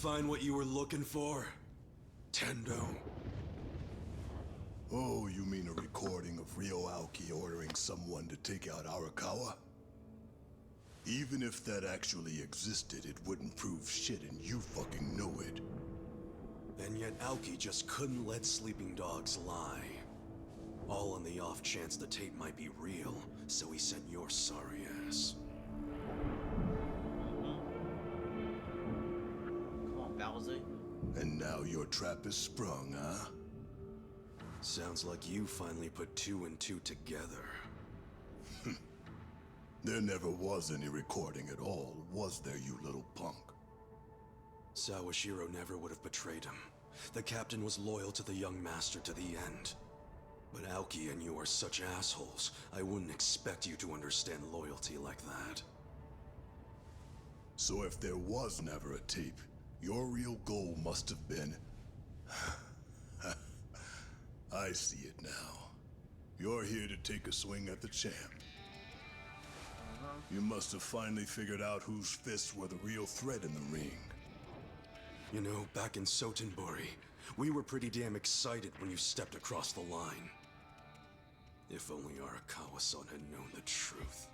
find what you were looking for, Tendo? Oh, you mean a recording of Ryo Aoki ordering someone to take out Arakawa? Even if that actually existed, it wouldn't prove shit, and you fucking know it. And yet Aoki just couldn't let sleeping dogs lie. All on the off chance the tape might be real, so he sent your sorry ass. Come on, Bowser. And now your trap is sprung, huh? Sounds like you finally put 2 and 2 together. There never was any recording at all, was there, you little punk? Sawashiro never would have betrayed him. The captain was loyal to the young master to the end. But Aoki and you are such assholes, I wouldn't expect you to understand loyalty like that. So if there was never a tape, your real goal must have been... I see it now. You're here to take a swing at the champ. You must have finally figured out whose fists were the real threat in the ring. You know, back in Sotenbori, we were pretty damn excited when you stepped across the line. If only Arakawa-san had known the truth.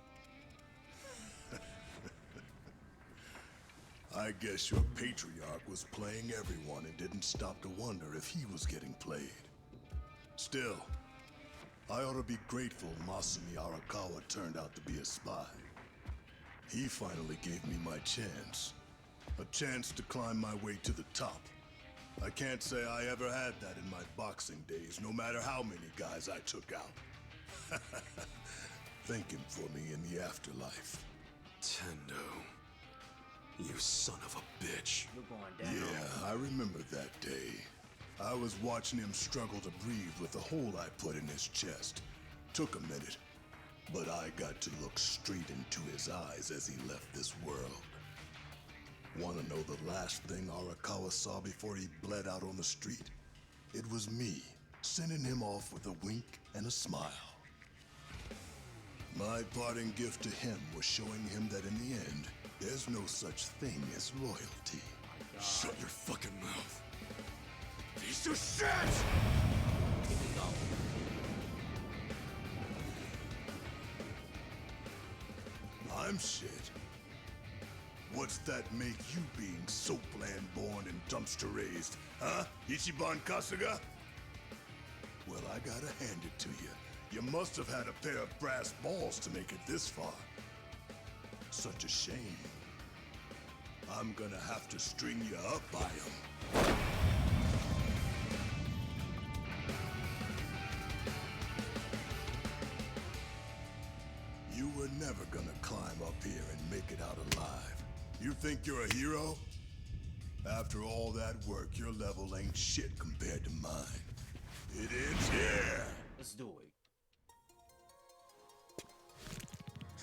I guess your patriarch was playing everyone and didn't stop to wonder if he was getting played. Still, I ought to be grateful Masumi Arakawa turned out to be a spy. He finally gave me my chance. A chance to climb my way to the top. I can't say I ever had that in my boxing days, no matter how many guys I took out. Thank him for me in the afterlife. Tendo. You son of a bitch. You're going down. Yeah, I remember that day. I was watching him struggle to breathe with the hole I put in his chest. Took a minute, but I got to look straight into his eyes as he left this world. Want to know the last thing Arakawa saw before he bled out on the street? It was me, sending him off with a wink and a smile. My parting gift to him was showing him that in the end, there's no such thing as loyalty. Shut your fucking mouth. Piece of shit! Here we go. I'm shit. What's that make you being soap land born and dumpster raised, huh? Ichiban Kasuga? Well, I gotta hand it to you. You must have had a pair of brass balls to make it this far. Such a shame. I'm gonna have to string you up by 'em. You were never gonna climb up here and make it out alive. You think you're a hero? After all that work, your level ain't shit compared to mine. It ends here! Let's do it.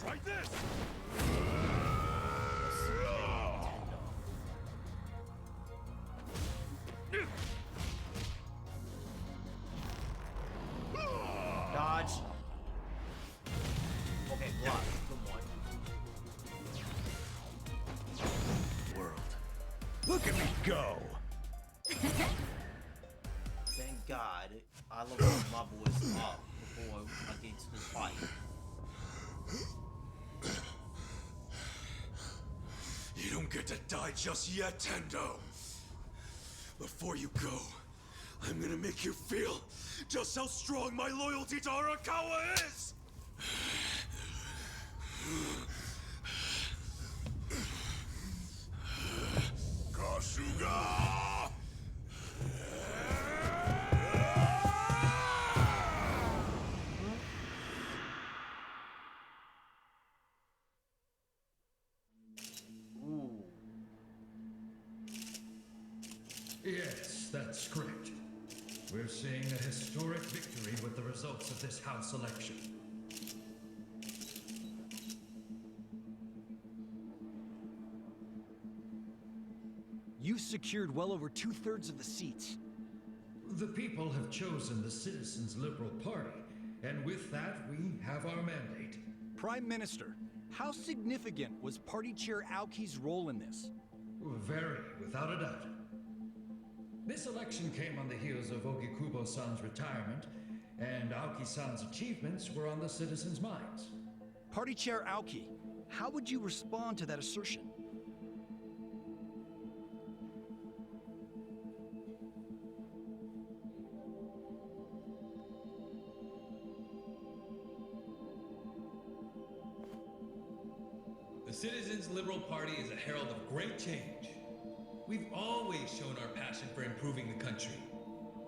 Try this! Dodge. Okay, block. Good one. World. Look at me go! Thank God I leveled my boys up before I get to this fight. You don't get to die just yet, Tendo. Before you go, I'm gonna make you feel just how strong my loyalty to Arakawa is! Kasuga! Ooh. Yes, that's correct. We're seeing a historic victory with the results of this House election. You secured well over 2/3 of the seats. The people have chosen the Citizens Liberal Party, and with that, we have our mandate. Prime Minister, how significant was Party Chair Aoki's role in this? Very, without a doubt. This election came on the heels of Ogikubo-san's retirement, and Aoki-san's achievements were on the citizens' minds. Party Chair Aoki, how would you respond to that assertion? The Citizens Liberal Party is a herald of great change. We've always shown our passion for improving the country.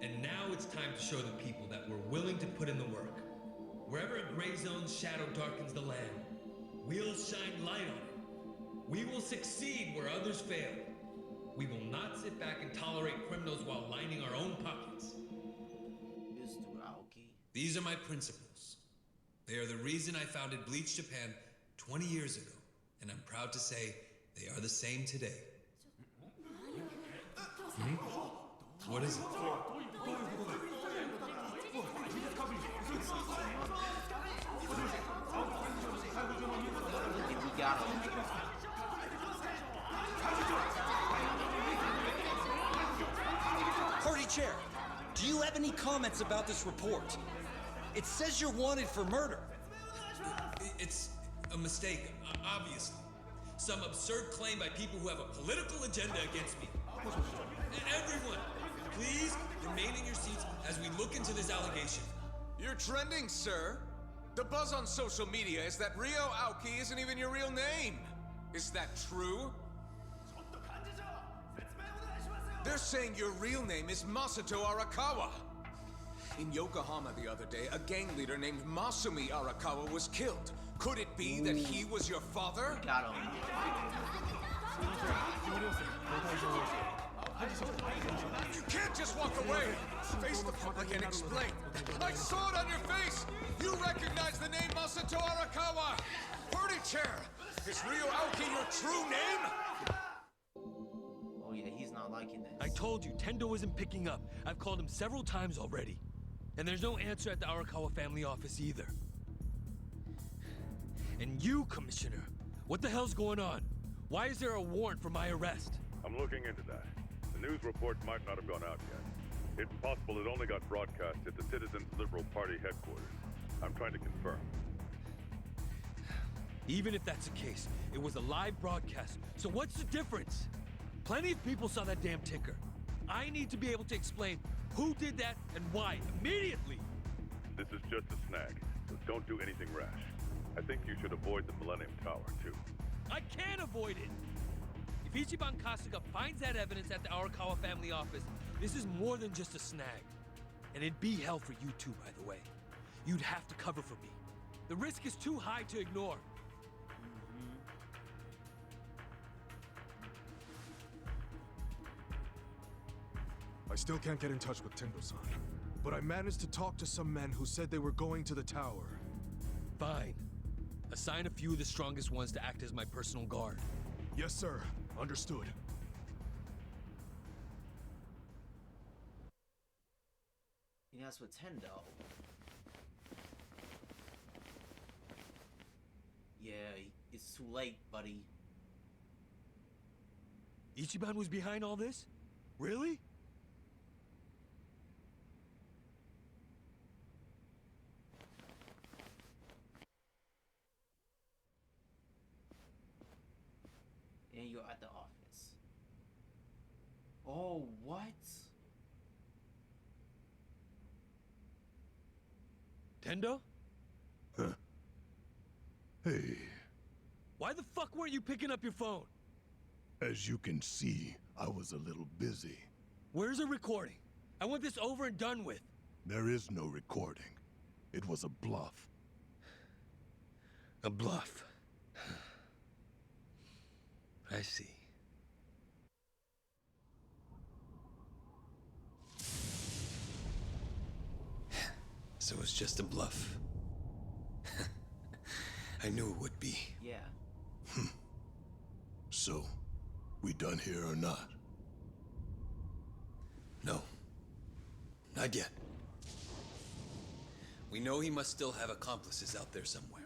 And now it's time to show the people that we're willing to put in the work. Wherever a gray zone's shadow darkens the land, we'll shine light on it. We will succeed where others fail. We will not sit back and tolerate criminals while lining our own pockets. These are my principles. They are the reason I founded Bleach Japan 20 years ago, and I'm proud to say they are the same today. What is it? We got him. Party Chair, do you have any comments about this report? It says you're wanted for murder. It's a mistake, obviously. Some absurd claim by people who have a political agenda against me. Everyone, please remain in your seats as we look into this allegation. You're trending, sir. The buzz on social media is that Ryo Aoki isn't even your real name. Is that true? They're saying your real name is Masato Arakawa. In Yokohama the other day, a gang leader named Masumi Arakawa was killed. Could it be that he was your father? Got him. You can't just walk away. Face the public and explain. I saw it on your face. You recognize the name Masato Arakawa. Party chair. Is Ryo Aoki your true name? Oh yeah, he's not liking this. I told you, Tendo isn't picking up. I've called him several times already. And there's no answer at the Arakawa family office either. And you, Commissioner, what the hell's going on? Why is there a warrant for my arrest? I'm looking into that. The news report might not have gone out yet. It's possible it only got broadcast at the Citizens Liberal Party headquarters. I'm trying to confirm. Even if that's the case, it was a live broadcast, so what's the difference? Plenty of people saw that damn ticker. I need to be able to explain who did that and why, immediately! This is just a snag, so don't do anything rash. I think you should avoid the Millennium Tower, too. I can't avoid it! If Ichiban Kasuga finds that evidence at the Arakawa family office, this is more than just a snag. And it'd be hell for you too, by the way. You'd have to cover for me. The risk is too high to ignore. I still can't get in touch with Tendo-san, but I managed to talk to some men who said they were going to the tower. Fine. Assign a few of the strongest ones to act as my personal guard. Yes, sir. Understood. He has with Tendo. Yeah, it's too late, buddy. Ichiban was behind all this? Really? And you're at the office. Oh, what? Tendo? Huh. Hey. Why the fuck weren't you picking up your phone? As you can see, I was a little busy. Where's the recording? I want this over and done with. There is no recording. It was a bluff. A bluff. I see. So it's just a bluff. I knew it would be. Yeah. So, we done here or not? No. Not yet. We know he must still have accomplices out there somewhere.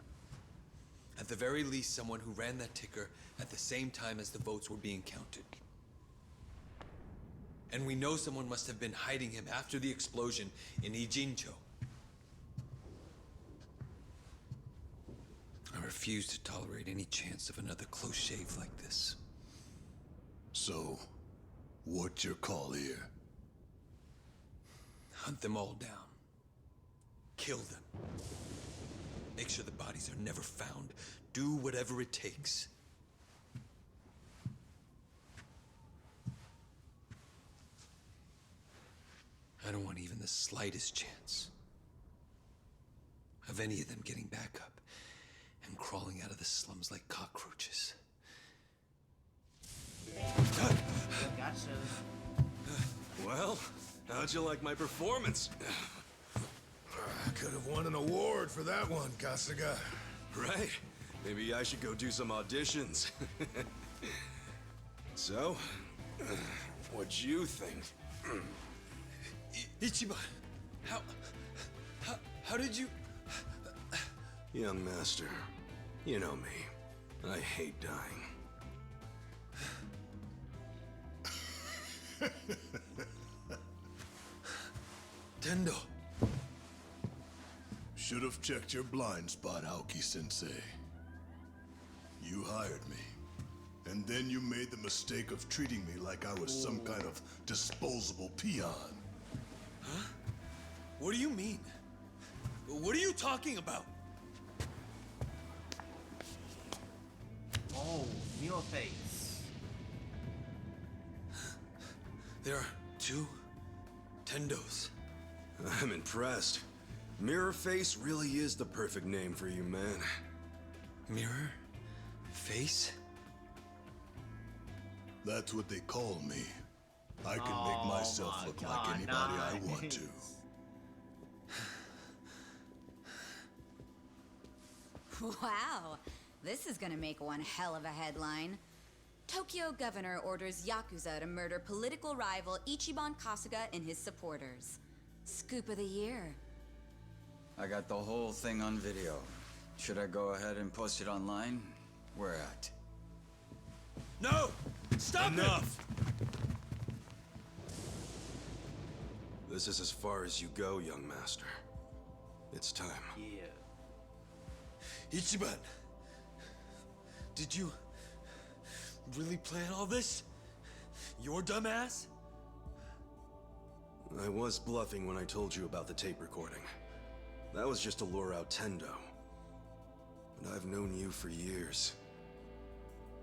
At the very least, someone who ran that ticker at the same time as the votes were being counted. And we know someone must have been hiding him after the explosion in Ijincho. I refuse to tolerate any chance of another close shave like this. So, what's your call here? Hunt them all down. Kill them. Make sure the bodies are never found. Do whatever it takes. I don't want even the slightest chance of any of them getting back up and crawling out of the slums like cockroaches. Gotcha. Well, how'd you like my performance? I could have won an award for that one, Kasuga. Right? Maybe I should go do some auditions. So, what'd you think? Ichiban, how did you... Young master, you know me. I hate dying. Tendo. Should have checked your blind spot, Aoki-sensei. You hired me. And then you made the mistake of treating me like I was some kind of disposable peon. Huh? What do you mean? What are you talking about? Oh, mirror face. There are 2 Tendos. I'm impressed. Mirror face really is the perfect name for you, man. Mirror? Face? That's what they call me. I can make myself look like anybody I want to. Wow, this is gonna make one hell of a headline. Tokyo governor orders Yakuza to murder political rival Ichiban Kasuga and his supporters. Scoop of the year. I got the whole thing on video. Should I go ahead and post it online? Where at? No! Stop Enough! This is as far as you go, young master. It's time. Yeah. Ichiban! Did you really plan all this? Your dumbass? I was bluffing when I told you about the tape recording. That was just to lure out Tendo. But I've known you for years.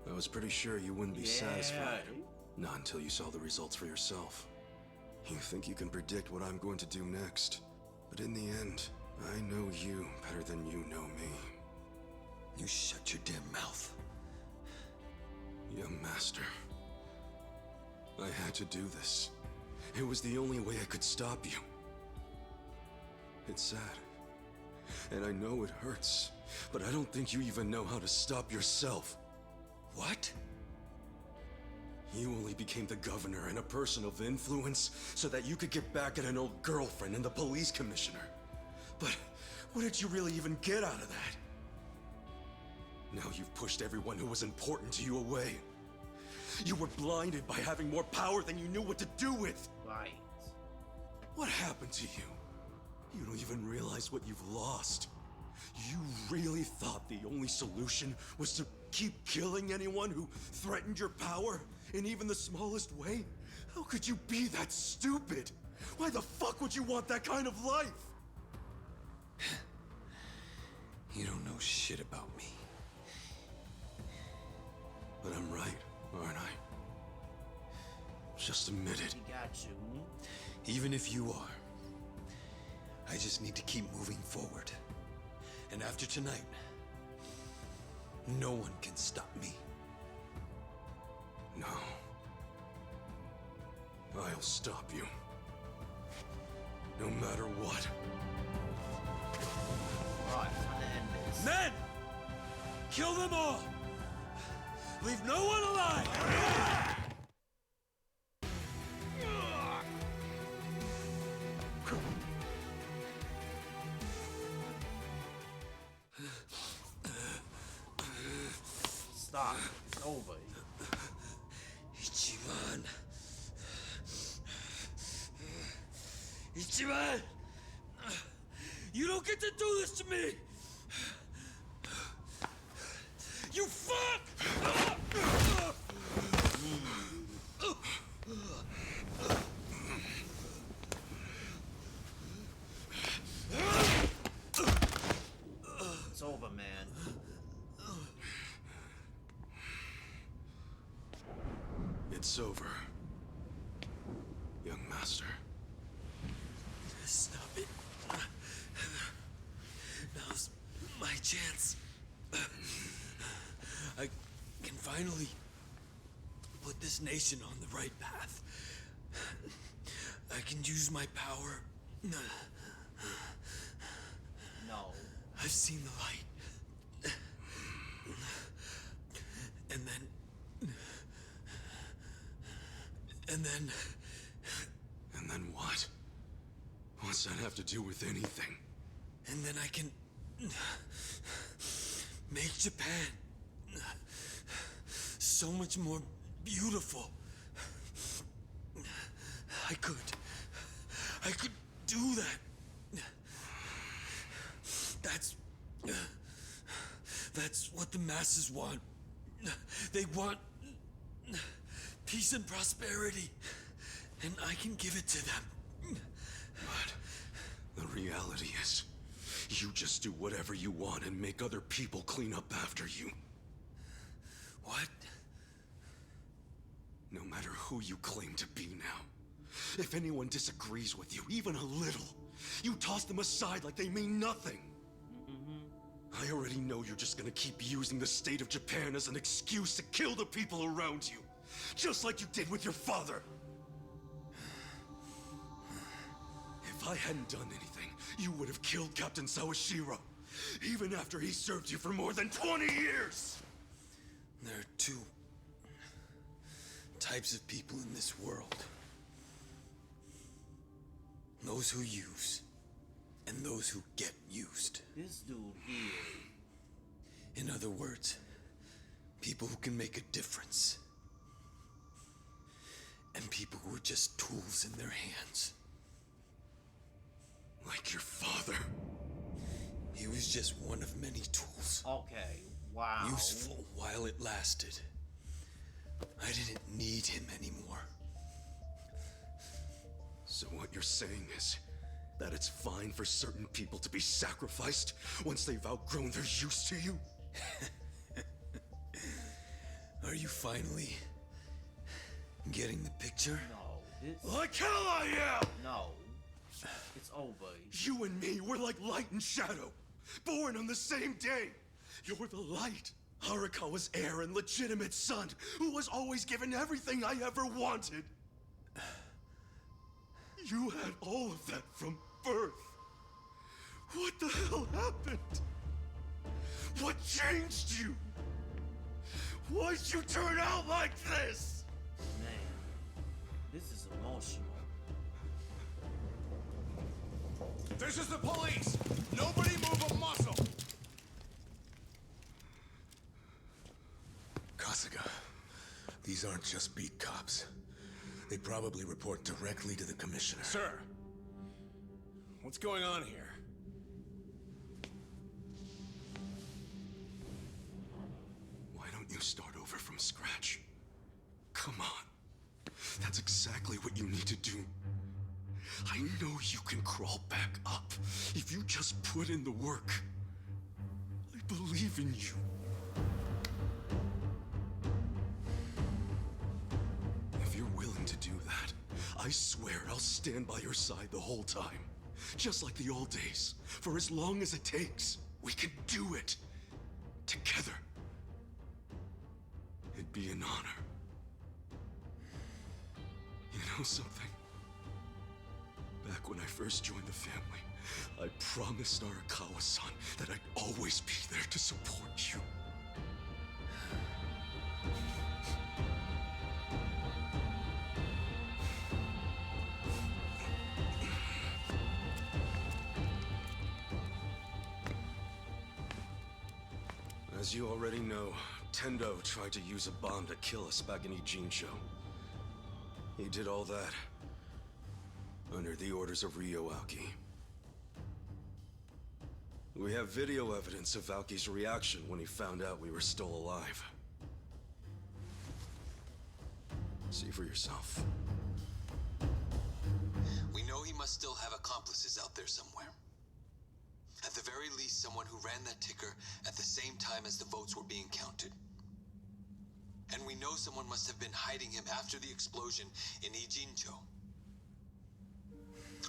I was pretty sure you wouldn't be satisfied. Not until you saw the results for yourself. You think you can predict what I'm going to do next. But in the end, I know you better than you know me. You shut your damn mouth. Young master. I had to do this. It was the only way I could stop you. It's sad. And I know it hurts. But I don't think you even know how to stop yourself. What? You only became the governor and a person of influence so that you could get back at an old girlfriend and the police commissioner. But what did you really even get out of that? Now you've pushed everyone who was important to you away. You were blinded by having more power than you knew what to do with. Right. What happened to you? You don't even realize what you've lost. You really thought the only solution was to keep killing anyone who threatened your power in even the smallest way? How could you be that stupid? Why the fuck would you want that kind of life? You don't know shit about me. But I'm right, aren't I? Just admit it. He got you. Even if you are, I just need to keep moving forward. And after tonight, no one can stop me. No. I'll stop you. No matter what. Right, time to end this. Men! Kill them all! Leave no one alive! Stop. It's over. Ichiban. Ichiban! You don't get to do this to me! You fuck! It's over, man. It's over, young master. Stop it. Now's my chance. I can finally put this nation on the right path. I can use my power. No. I've seen the light. And then... And then what? What's that have to do with anything? And then I can... make Japan so much more beautiful. I could do that. That's what the masses want. They want peace and prosperity, and I can give it to them. But the reality is, you just do whatever you want and make other people clean up after you. What? No matter who you claim to be now, if anyone disagrees with you, even a little, you toss them aside like they mean nothing. I already know you're just gonna keep using the state of Japan as an excuse to kill the people around you, just like you did with your father. If I hadn't done anything, you would have killed Captain Sawashiro, even after he served you for more than 20 years! There are two types of people in this world. Those who use, and those who get used. This dude here. In other words, people who can make a difference. And people who are just tools in their hands. Like your father. He was just one of many tools. Okay, wow. Useful while it lasted. I didn't need him anymore. So what you're saying is that it's fine for certain people to be sacrificed once they've outgrown their use to you? Are you finally getting the picture? No. Like hell I am! No. It's over. You and me, we're like light and shadow, born on the same day. You're the light, Arakawa's heir and legitimate son, who was always given everything I ever wanted. You had all of that from birth. What the hell happened? What changed you? Why'd you turn out like this? Man, this is emotional. This is the police! Nobody move a muscle! Kasuga, these aren't just beat cops. They probably report directly to the commissioner. Sir, what's going on here? Why don't you start over from scratch? Come on. That's exactly what you need to do. I know you can crawl back up if you just put in the work. I believe in you. If you're willing to do that, I swear I'll stand by your side the whole time. Just like the old days, for as long as it takes. We can do it. Together. It'd be an honor. You know something? Back when I first joined the family, I promised Arakawa-san that I'd always be there to support you. As you already know, Tendo tried to use a bomb to kill us back in Ijincho. He did all that under the orders of Ryo Aoki. We have video evidence of Aoki's reaction when he found out we were still alive. See for yourself. We know he must still have accomplices out there somewhere. At the very least, someone who ran that ticker at the same time as the votes were being counted. And we know someone must have been hiding him after the explosion in Ijincho.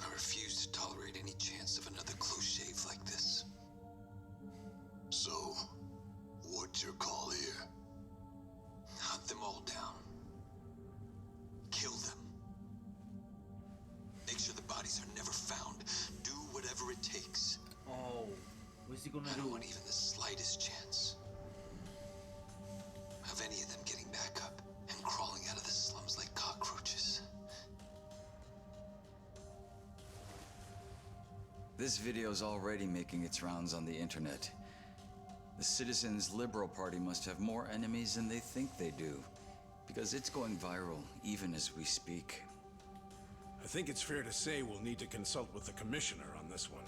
I refuse to tolerate any chance of another close shave like this. So, what's your call here? Hunt them all down. Kill them. Make sure the bodies are never found. Do whatever it takes. Oh, what's he gonna do? I don't want even the slightest chance of any of them getting back up and crawling out of the slums like cockroaches. This video's already making its rounds on the internet. The Citizens Liberal Party must have more enemies than they think they do, because it's going viral even as we speak. I think it's fair to say we'll need to consult with the commissioner on this one.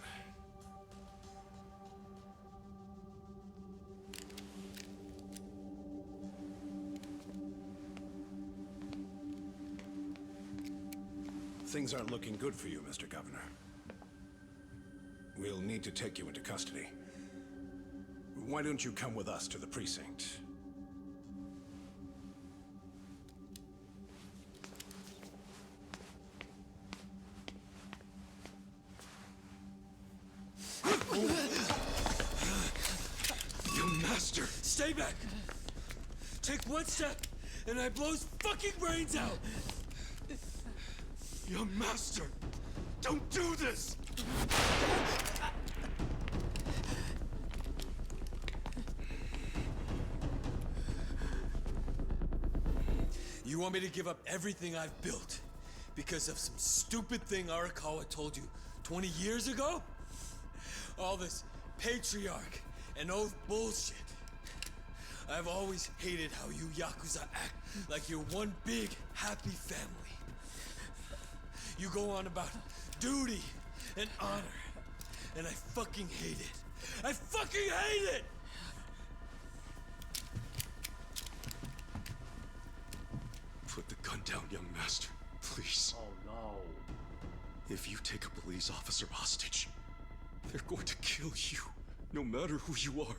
Things aren't looking good for you, Mr. Governor. We'll need to take you into custody. Why don't you come with us to the precinct? Young master! Stay back! Take one step, and I blow his fucking brains out! Young master! Don't do this! You want me to give up everything I've built because of some stupid thing Arakawa told you 20 years ago? All this patriarch and oath bullshit. I've always hated how you Yakuza act like you're one big, happy family. You go on about duty and honor, and I fucking hate it. I fucking hate it! Put the gun down, young master, please. Oh no. If you take a police officer hostage, they're going to kill you, no matter who you are.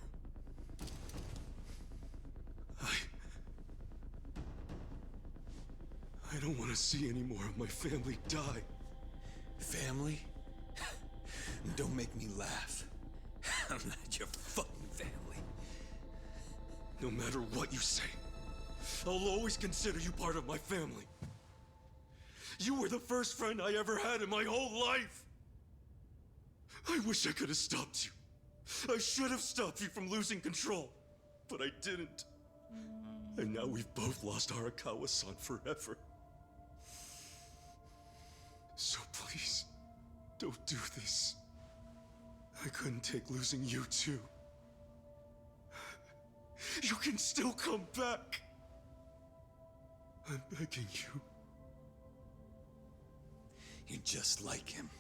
I don't want to see any more of my family die. Family? Don't make me laugh. I'm not your fucking family. No matter what you say, I'll always consider you part of my family. You were the first friend I ever had in my whole life. I wish I could have stopped you. I should have stopped you from losing control, but I didn't. And now we've both lost Arakawa-san forever. So please, don't do this. I couldn't take losing you too. You can still come back. I'm begging you. You're just like him.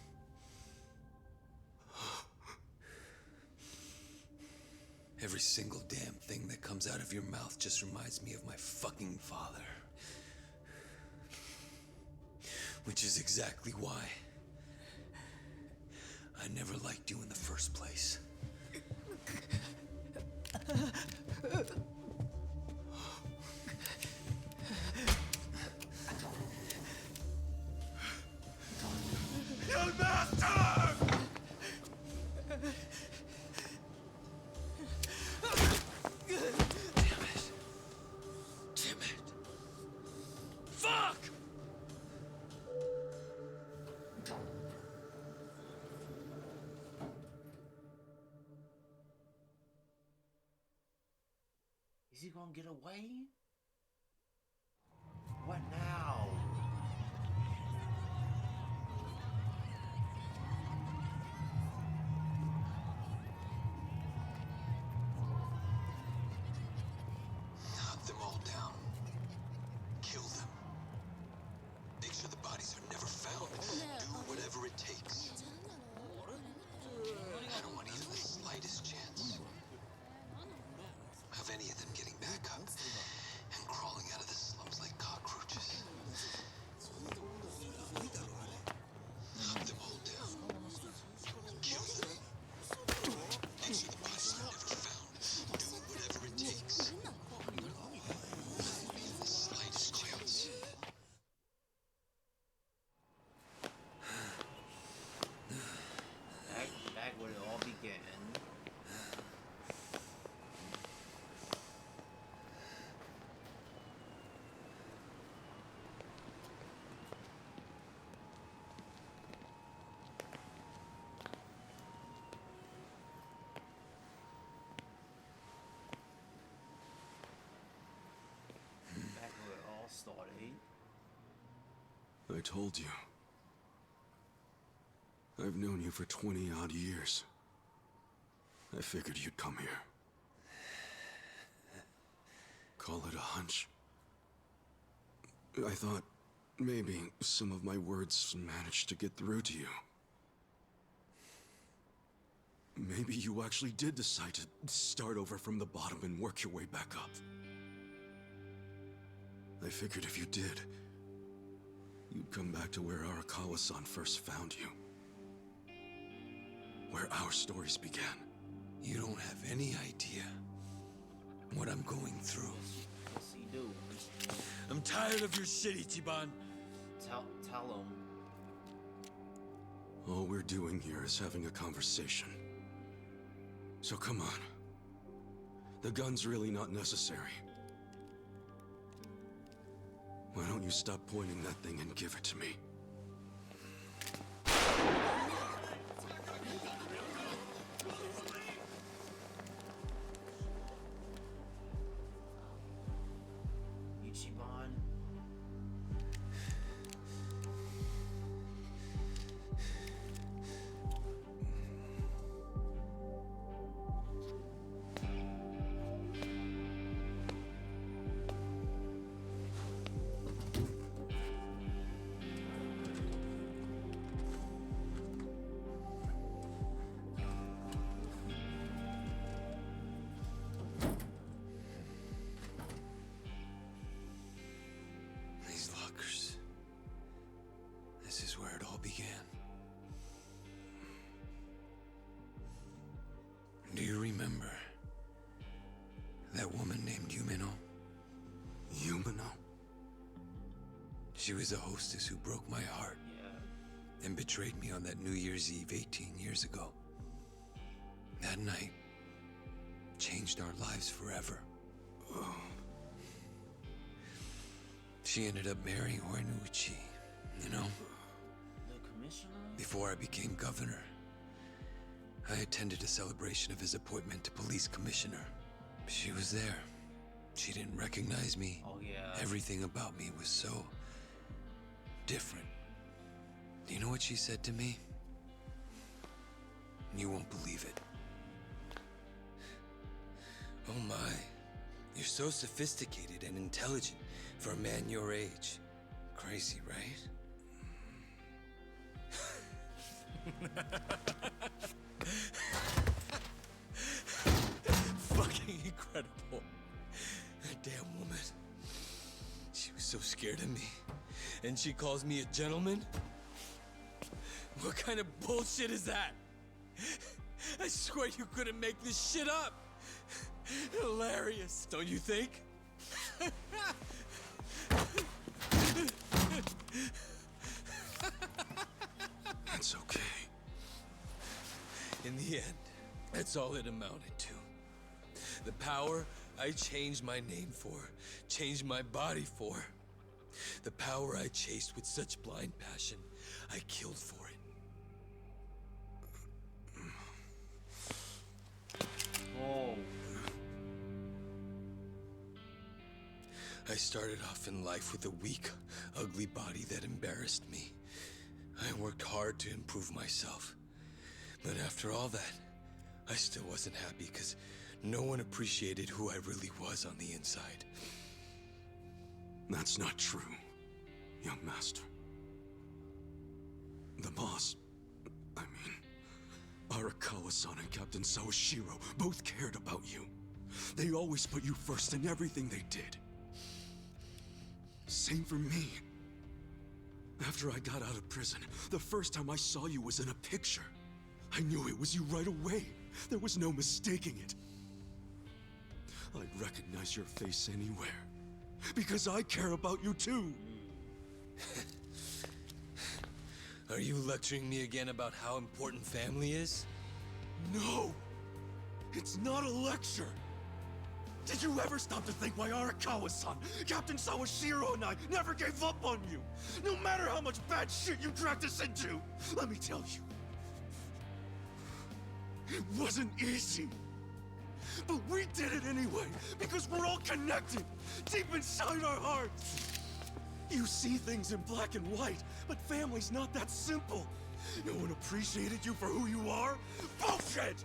Every single damn thing that comes out of your mouth just reminds me of my fucking father. Which is exactly why I never liked you in the first place. Young master! Damn it. Fuck! Is he gonna get away? What now? Hunt them all down. Kill them. Make sure the bodies are never found. Do I told you. I've known you for 20-odd years. I figured you'd come here. Call it a hunch. I thought maybe some of my words managed to get through to you. Maybe you actually did decide to start over from the bottom and work your way back up. I figured if you did, you'd come back to where Arakawa-san first found you. Where our stories began. You don't have any idea what I'm going through. Yes, you do. I'm tired of your shit, Ichiban. Tell him. All we're doing here is having a conversation. So come on. The gun's really not necessary. Why don't you stop pointing that thing and give it to me? Ichiban. These lockers. This is where it all began. Do you remember that woman named Yumino? Yumino? She was a hostess who broke my heart. And betrayed me on that New Year's Eve 18 years ago. That night changed our lives forever. Oh. She ended up marrying Horiguchi, you know? The commissioner? Before I became governor, I attended a celebration of his appointment to police commissioner. She was there. She didn't recognize me. Oh, yeah. Everything about me was so different. Do you know what she said to me? You won't believe it. Oh my, you're so sophisticated and intelligent for a man your age. Crazy, right? Fucking incredible. That damn woman. She was so scared of me. And she calls me a gentleman? What kind of bullshit is that? I swear you couldn't make this shit up. Hilarious, don't you think? It's okay. In the end, that's all it amounted to. The power I changed my name for, changed my body for. The power I chased with such blind passion, I killed for it. Oh. I started off in life with a weak, ugly body that embarrassed me. I worked hard to improve myself. But after all that, I still wasn't happy because no one appreciated who I really was on the inside. That's not true, young master. The boss, I mean, Arakawa-san and Captain Sawashiro both cared about you. They always put you first in everything they did. Same for me. After I got out of prison, the first time I saw you was in a picture. I knew it was you right away. There was no mistaking it. I'd recognize your face anywhere. Because I care about you too. Are you lecturing me again about how important family is? No! It's not a lecture! Did you ever stop to think why Arakawa-san, Captain Sawashiro and I never gave up on you? No matter how much bad shit you dragged us into! Let me tell you. It wasn't easy. But we did it anyway, because we're all connected, deep inside our hearts. You see things in black and white, but family's not that simple. No one appreciated you for who you are? Bullshit!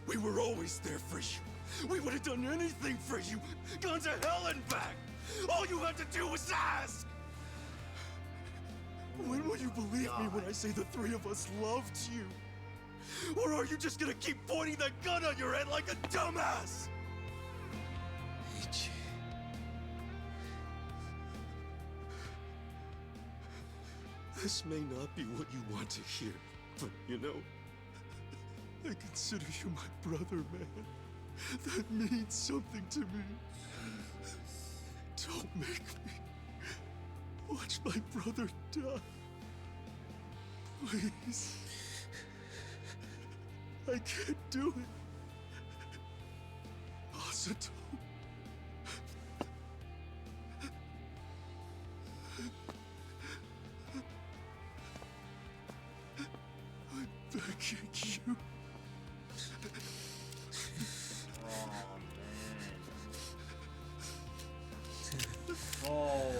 We were always there for you. We would have done anything for you. Gone to hell and back. All you had to do was ask. When will you believe me when I say the three of us loved you? Or are you just gonna keep pointing that gun on your head like a dumbass? Ichi. This may not be what you want to hear, but you know, I consider you my brother, man. That means something to me. Don't make me watch my brother die. Please. I can't do it. Masato. I'm begging you. Oh.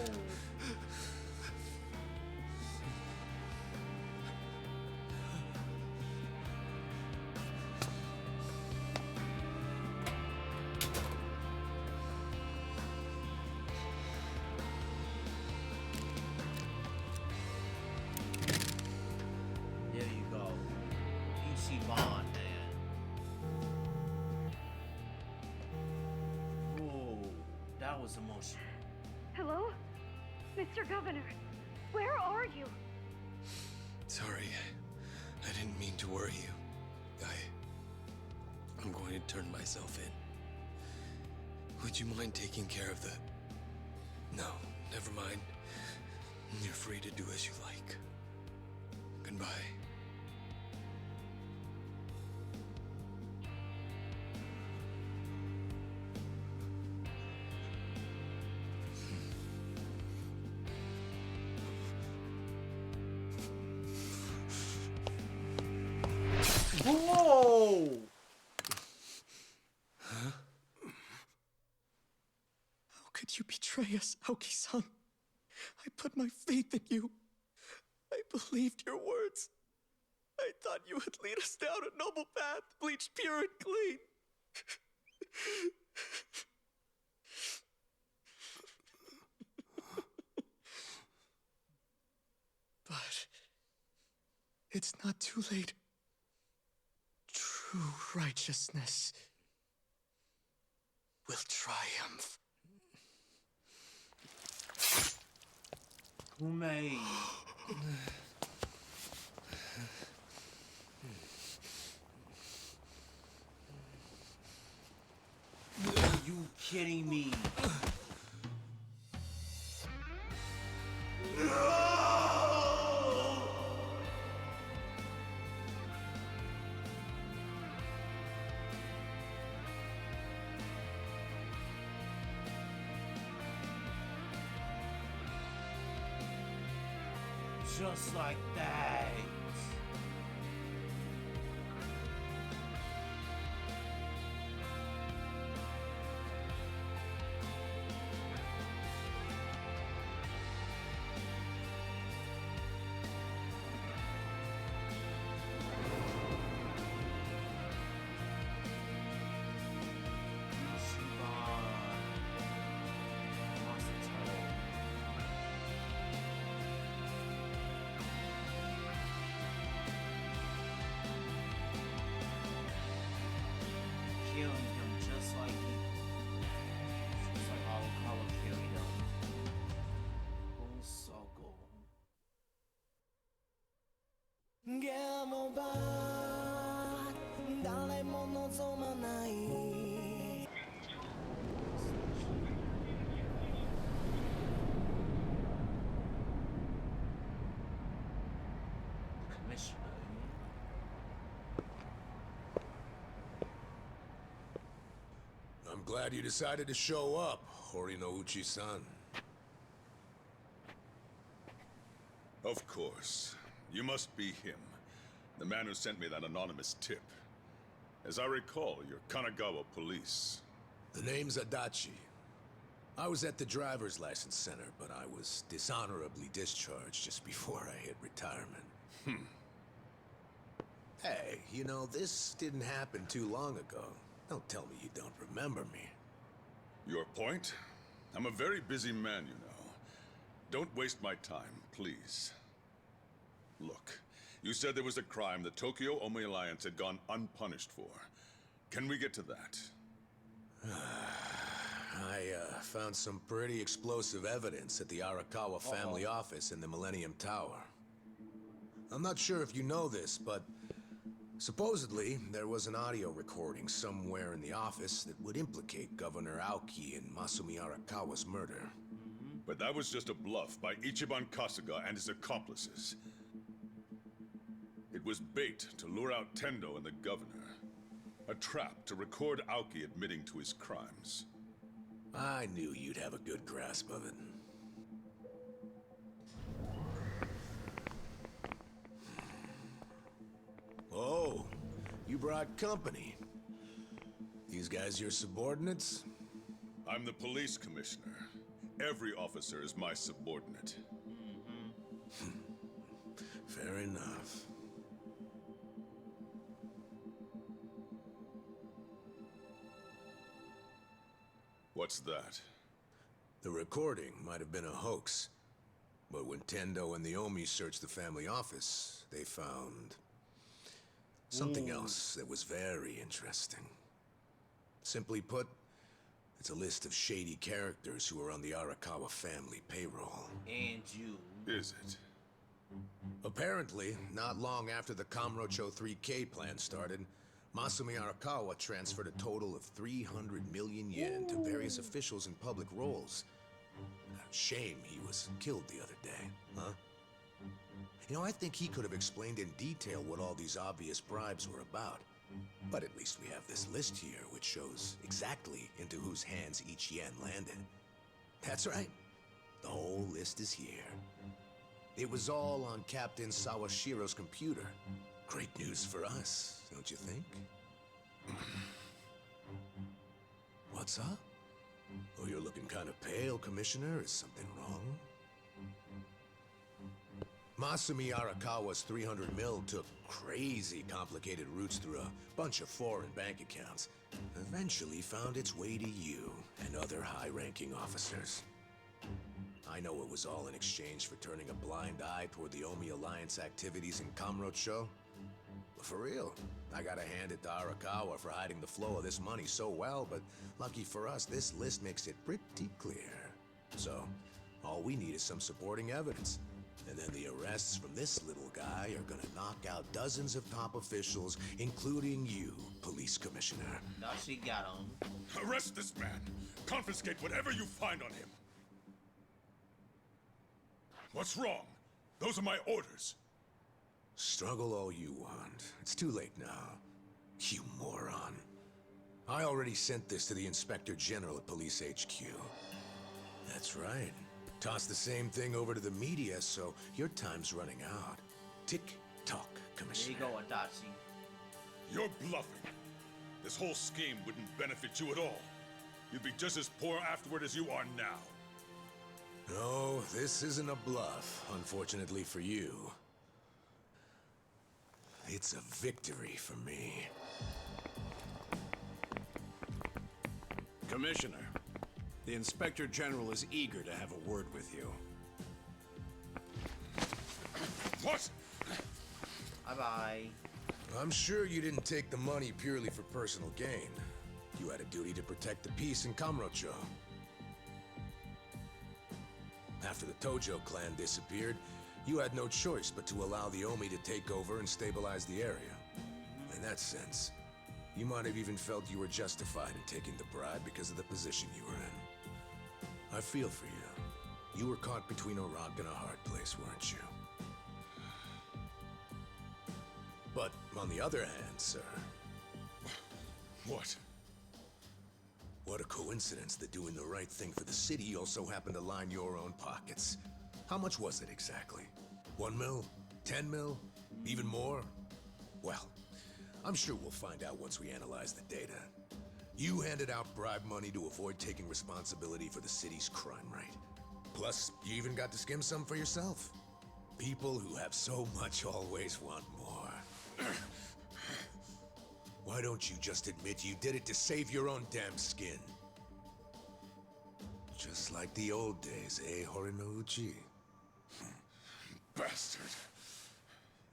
There you go. Ichiban, man. Whoa, that was emotional. Hello? Mr. Governor, where are you? Sorry, I didn't mean to worry you. I'm going to turn myself in. Would you mind taking care of the... No, never mind. You're free to do as you like. Goodbye. Whoa! Huh? How could you betray us, Aoki-san? I put my faith in you. I believed your words. I thought you would lead us down a noble path, bleached pure and clean. But it's not too late. True righteousness will triumph. Who made? Are you kidding me? Just like that. Killing him just like Arakawa killed him. Full circle. Commissioner. I'm glad you decided to show up, Horinouchi-san. Of course. You must be him. The man who sent me that anonymous tip. As I recall, you're Kanagawa police. The name's Adachi. I was at the driver's license center, but I was dishonorably discharged just before I hit retirement. Hey, you know, this didn't happen too long ago. Don't tell me you don't remember me. Your point? I'm a very busy man, you know. Don't waste my time, please. Look, you said there was a crime the Tokyo Omi Alliance had gone unpunished for. Can we get to that? I found some pretty explosive evidence at the Arakawa family office in the Millennium Tower. I'm not sure if you know this, but supposedly there was an audio recording somewhere in the office that would implicate Governor Aoki in Masumi Arakawa's murder. But that was just a bluff by Ichiban Kasuga and his accomplices. It was bait to lure out Tendo and the governor. A trap to record Aoki admitting to his crimes. I knew you'd have a good grasp of it. Oh, you brought company. These guys your subordinates? I'm the police commissioner. Every officer is my subordinate. Fair enough. What's that? The recording might have been a hoax, but when Tendo and the Omi searched the family office, they found something else that was very interesting. Simply put, it's a list of shady characters who are on the Arakawa family payroll. And you. Is it? Apparently, not long after the Kamurocho 3K plan started, Masumi Arakawa transferred a total of 300 million yen to various officials in public roles. Shame he was killed the other day, huh? You know, I think he could have explained in detail what all these obvious bribes were about. But at least we have this list here, which shows exactly into whose hands each yen landed. That's right. The whole list is here. It was all on Captain Sawashiro's computer. Great news for us, don't you think? What's up? Oh, you're looking kind of pale, Commissioner. Is something wrong? Masumi Arakawa's 300 mil took crazy complicated routes through a bunch of foreign bank accounts. Eventually found its way to you and other high-ranking officers. I know it was all in exchange for turning a blind eye toward the Omi Alliance activities in Kamurocho. But for real, I gotta hand it to Arakawa for hiding the flow of this money so well, but lucky for us, this list makes it pretty clear. So, all we need is some supporting evidence. And then the arrests from this little guy are gonna knock out dozens of top officials, including you, Police Commissioner. Now she got him. Arrest this man! Confiscate whatever you find on him! What's wrong? Those are my orders. Struggle all you want. It's too late now. You moron. I already sent this to the Inspector General at Police HQ. That's right. Toss the same thing over to the media, so your time's running out. Tick-tock, Commissioner. There you go, Adachi. You're bluffing. This whole scheme wouldn't benefit you at all. You'd be just as poor afterward as you are now. No, this isn't a bluff, unfortunately for you. It's a victory for me. Commissioner, the Inspector General is eager to have a word with you. What? Bye-bye. I'm sure you didn't take the money purely for personal gain. You had a duty to protect the peace in Kamurocho. After the Tojo clan disappeared, you had no choice but to allow the Omi to take over and stabilize the area. In that sense, you might have even felt you were justified in taking the bribe because of the position you were in. I feel for you. You were caught between a rock and a hard place, weren't you? But on the other hand, sir... What? What a coincidence that doing the right thing for the city also happened to line your own pockets. How much was it exactly? 1 mil? 10 mil? Even more? Well, I'm sure we'll find out once we analyze the data. You handed out bribe money to avoid taking responsibility for the city's crime rate. Plus, you even got to skim some for yourself. People who have so much always want more. Why don't you just admit you did it to save your own damn skin? Just like the old days, eh, Horinouchi? Bastard.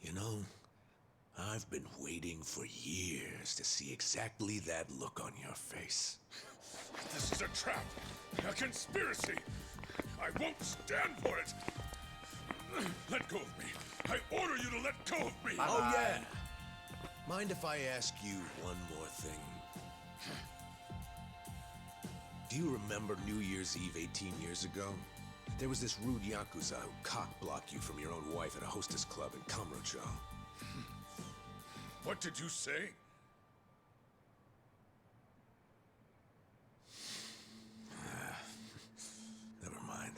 You know, I've been waiting for years to see exactly that look on your face. This is a trap. A conspiracy. I won't stand for it. Let go of me. I order you to let go of me. Oh, yeah. Mind if I ask you one more thing? Do you remember New Year's Eve 18 years ago? There was this rude Yakuza who cock-blocked you from your own wife at a hostess club in Kamurocho. What did you say? Never mind.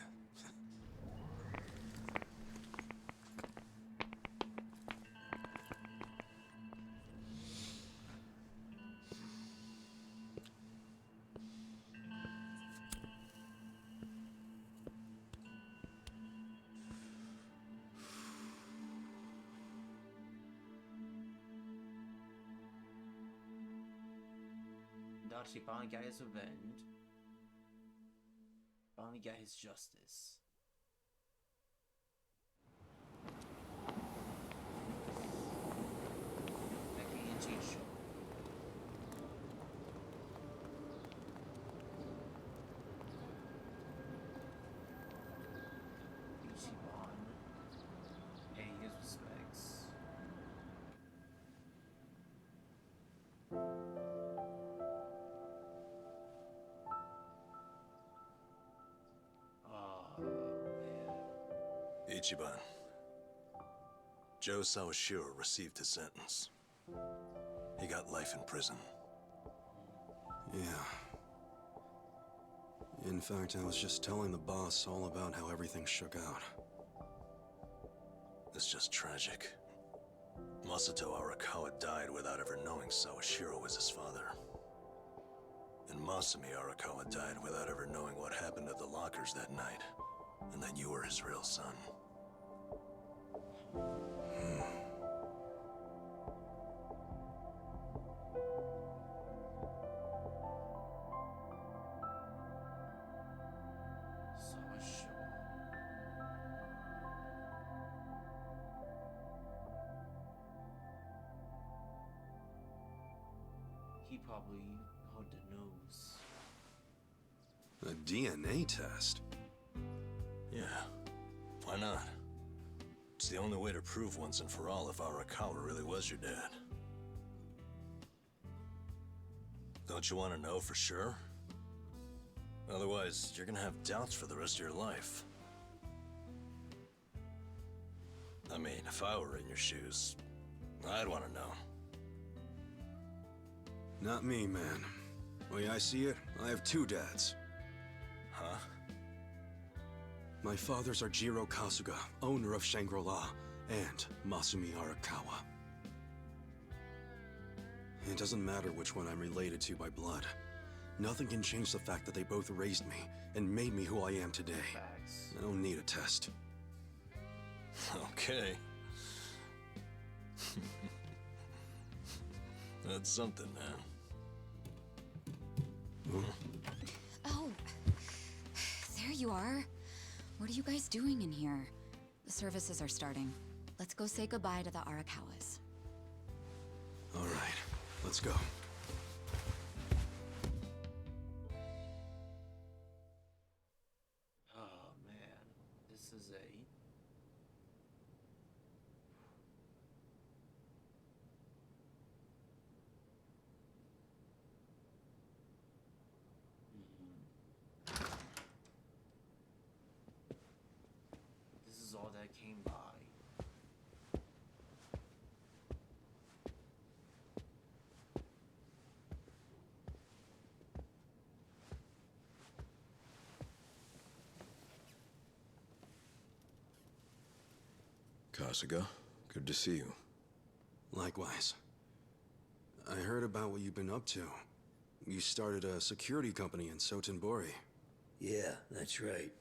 She finally got his revenge. Finally got his justice. Becky and Chisho. Ichiban. Pay his respects. Ichiban. Joe Sawashiro received his sentence. He got life in prison. Yeah. In fact, I was just telling the boss all about how everything shook out. It's just tragic. Masato Arakawa died without ever knowing Sawashiro was his father. And Masumi Arakawa died without ever knowing what happened at the lockers that night, and that you were his real son. He probably held the news. A DNA test? Yeah, why not? It's the only way to prove once and for all if Arakawa really was your dad. Don't you want to know for sure? Otherwise, you're gonna have doubts for the rest of your life. I mean, if I were in your shoes, I'd want to know. Not me, man. The way I see it, I have two dads. Huh? My fathers are Jiro Kasuga, owner of Shangri-La, and Masumi Arakawa. It doesn't matter which one I'm related to by blood. Nothing can change the fact that they both raised me and made me who I am today. Facts. I don't need a test. Okay. That's something, man. Oh, there you are. What are you guys doing in here? The services are starting. Let's go say goodbye to the Arakawas. All right, let's go. Oh man, this is a... This is all that came by. Kasuga, good to see you. Likewise. I heard about what you've been up to. You started a security company in Sotenbori. Yeah, that's right.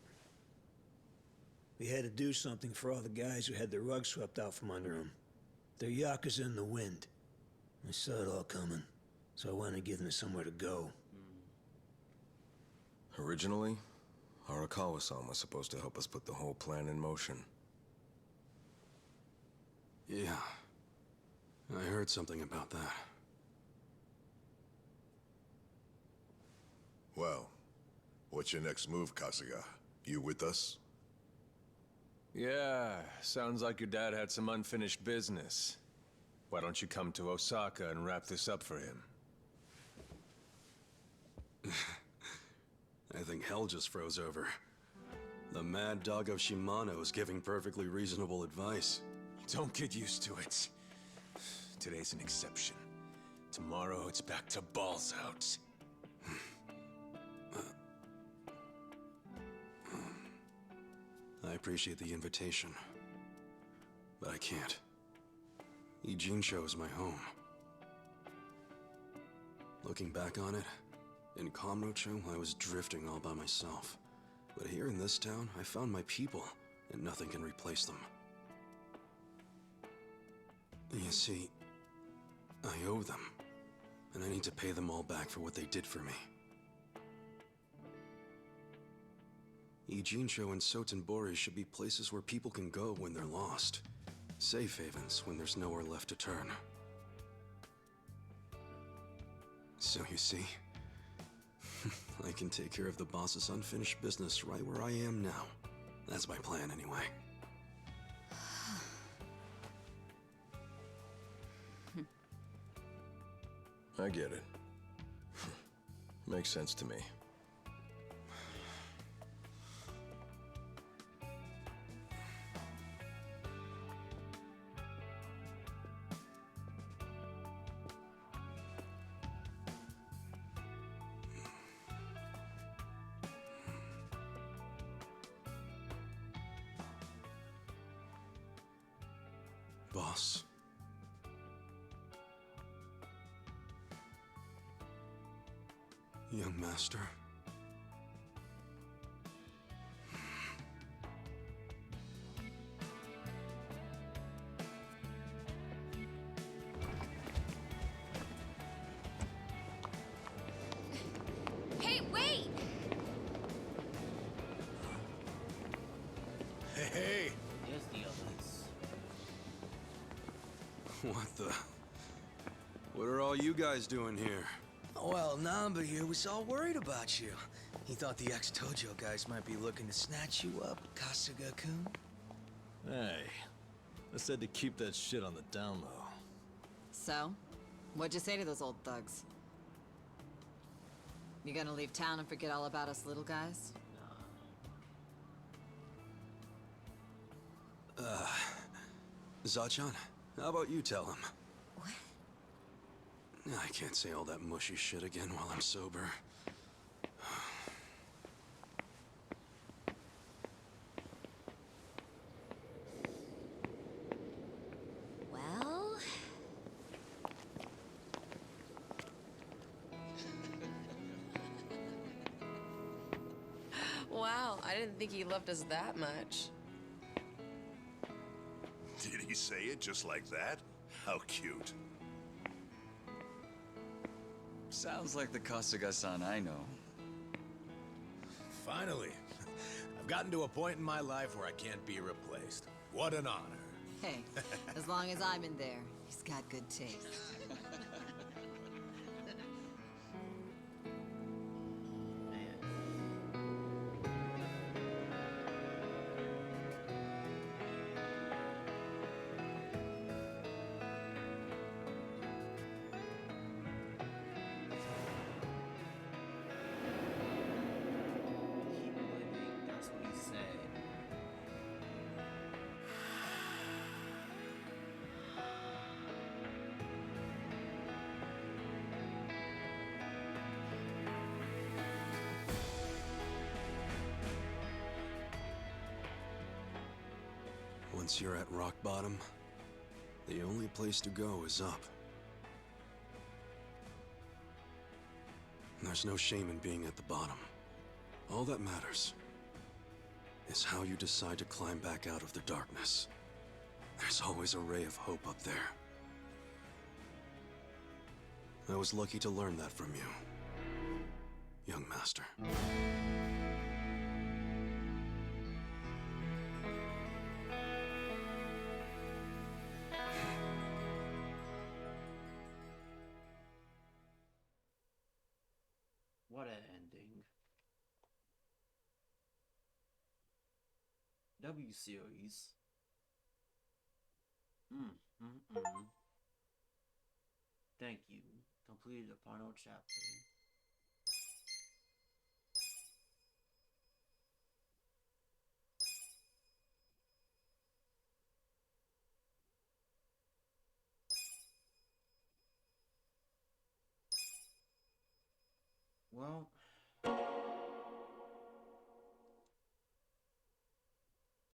We had to do something for all the guys who had their rug swept out from under them. They're Yakuza in the wind. I saw it all coming, so I wanted to give them somewhere to go. Originally, Arakawa-san was supposed to help us put the whole plan in motion. Yeah. I heard something about that. Well, what's your next move, Kasuga? You with us? Yeah, sounds like your dad had some unfinished business. Why don't you come to Osaka and wrap this up for him? I think hell just froze over. The mad dog of Shimano is giving perfectly reasonable advice. Don't get used to it. Today's an exception. Tomorrow it's back to balls out. I appreciate the invitation, but I can't. Ijincho is my home. Looking back on it, in Kamurocho, I was drifting all by myself. But here in this town, I found my people, and nothing can replace them. You see, I owe them, and I need to pay them all back for what they did for me. Ijincho and Sotenbori should be places where people can go when they're lost. Safe havens when there's nowhere left to turn. So you see, I can take care of the boss's unfinished business right where I am now. That's my plan anyway. I get it. Makes sense to me. Boss. Young master. Hey, wait! Hey! There's the others. What the? What are all you guys doing here? Well, Namba here was all worried about you. He thought the ex-Tojo guys might be looking to snatch you up, Kasuga-kun. Hey, I said to keep that shit on the down low. So, what'd you say to those old thugs? You gonna leave town and forget all about us little guys? Zachan, how about you tell him? What? I can't say all that mushy shit again while I'm sober. Well... Wow, I didn't think he loved us that much. Did he say it just like that? How cute. Sounds like the Kasuga-san I know. Finally. I've gotten to a point in my life where I can't be replaced. What an honor. Hey, as long as I'm in there, he's got good taste. That's what he said. Once you're at rock bottom, the only place to go is up. There's no shame in being at the bottom. All that matters is how you decide to climb back out of the darkness. There's always a ray of hope up there. I was lucky to learn that from you, young master. What an ending. W series. Thank you. Completed the final chapter. Well,